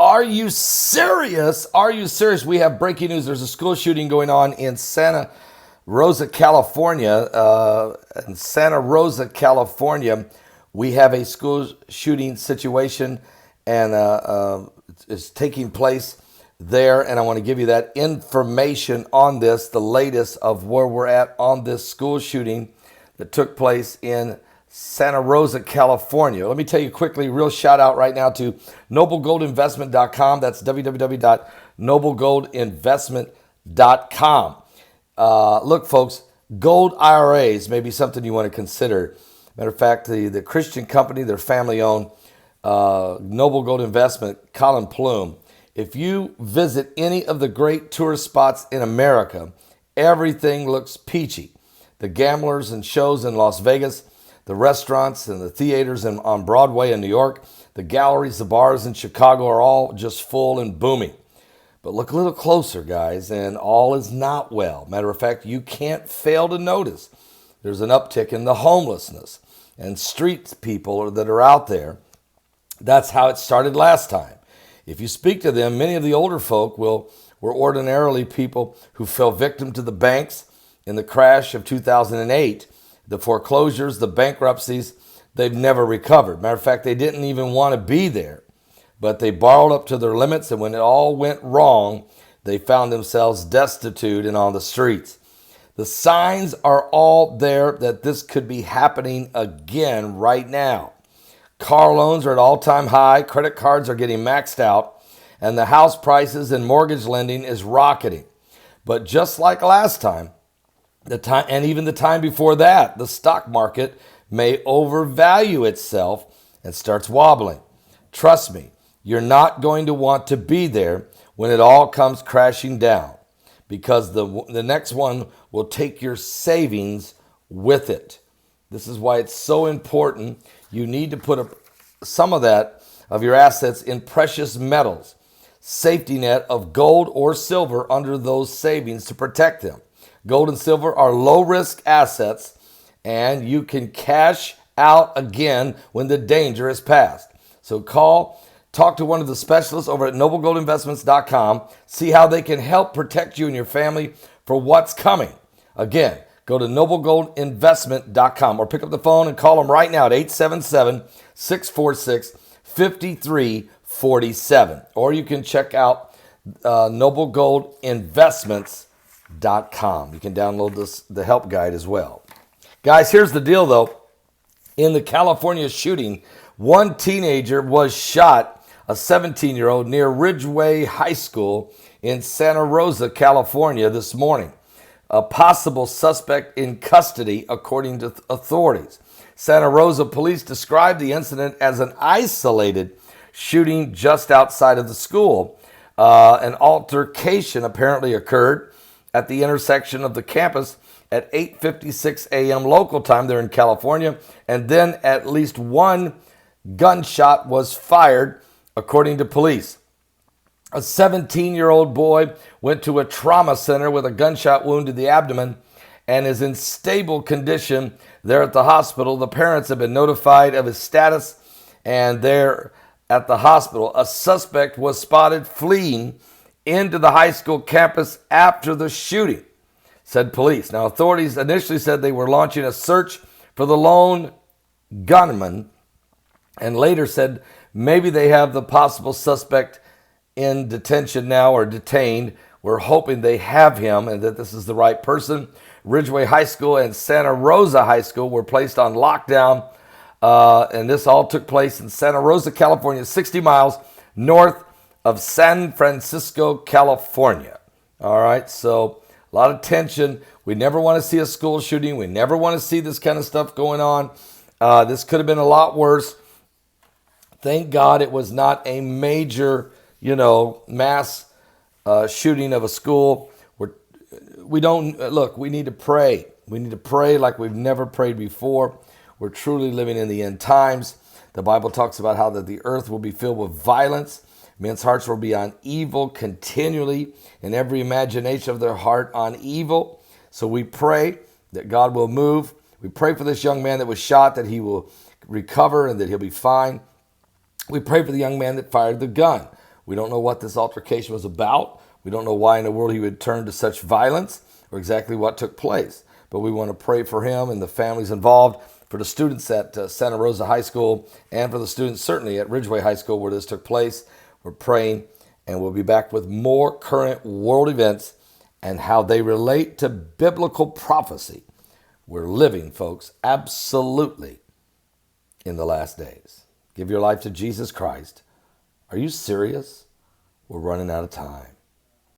Are you serious? Are you serious? We have breaking news. There's a school shooting going on in Santa Rosa, California. In Santa Rosa, California, we have a school shooting situation, and it's taking place there. And I want to give you that information on this, the latest of where we're at on this school shooting that took place in Santa Rosa, California. Let me tell you quickly, real shout out right now to noblegoldinvestment.com. That's www.noblegoldinvestment.com. Look, folks, gold IRAs may be something you want to consider. Matter of fact, the Christian company, they're family owned, Noble Gold Investment, Colin Plume. If you visit any of the great tourist spots in America, everything looks peachy. The gamblers and shows in Las Vegas, the restaurants and the theaters on Broadway in New York, the galleries, the bars in Chicago are all just full and booming. But look a little closer, guys, and all is not well. Matter of fact, you can't fail to notice there's an uptick in the homelessness and street people that are out there. That's how it started last time. If you speak to them, many of the older folk were ordinarily people who fell victim to the banks in the crash of 2008. The foreclosures, the bankruptcies, they've never recovered. Matter of fact, they didn't even want to be there, but they borrowed up to their limits, and when it all went wrong, they found themselves destitute and on the streets. The signs are all there that this could be happening again right now. Car loans are at all-time high, credit cards are getting maxed out, and the house prices and mortgage lending is rocketing. But just like last time, and even the time before that, the stock market may overvalue itself and starts wobbling. Trust me, you're not going to want to be there when it all comes crashing down, because the next one will take your savings with it. This is why it's so important. You need to put some of that, of your assets, in precious metals, safety net of gold or silver under those savings to protect them. Gold and silver are low-risk assets, and you can cash out again when the danger is past. So talk to one of the specialists over at noblegoldinvestments.com. See how they can help protect you and your family for what's coming. Again, go to noblegoldinvestment.com or pick up the phone and call them right now at 877-646-5347. Or you can check out noblegoldinvestments.com. You can download the help guide as well. Guys, here's the deal though. In the California shooting, one teenager was shot, a 17-year-old, near Ridgeway High School in Santa Rosa, California this morning. A possible suspect in custody, according to authorities. Santa Rosa police described the incident as an isolated shooting just outside of the school. An altercation apparently occurred at the intersection of the campus at 8:56 a.m. local time there in California, and then at least one gunshot was fired, according to police. A 17-year-old boy went to a trauma center with a gunshot wound to the abdomen and is in stable condition there at the hospital. The parents have been notified of his status, and they're at the hospital. A suspect was spotted fleeing into the high school campus after the shooting, said police. Now, authorities initially said they were launching a search for the lone gunman, and later said maybe they have the possible suspect in detention now, or detained. We're hoping they have him and that this is the right person. Ridgeway High School and Santa Rosa High School were placed on lockdown, and this all took place in Santa Rosa, California, 60 miles north of San Francisco, California. All right, so a lot of tension. We never want to see a school shooting. We never want to see this kind of stuff going on. This could have been a lot worse. Thank God it was not a major, mass shooting of a school. We need to pray. We need to pray like we've never prayed before. We're truly living in the end times. The Bible talks about how that the earth will be filled with violence. Men's hearts will be on evil continually, and every imagination of their heart on evil. So we pray that God will move. We pray for this young man that was shot, that he will recover and that he'll be fine. We pray for the young man that fired the gun. We don't know what this altercation was about. We don't know why in the world he would turn to such violence or exactly what took place. But we want to pray for him and the families involved, for the students at Santa Rosa High School, and for the students certainly at Ridgeway High School where this took place. We're praying, and we'll be back with more current world events and how they relate to biblical prophecy. We're living, folks, absolutely in the last days. Give your life to Jesus Christ. Are you serious? We're running out of time.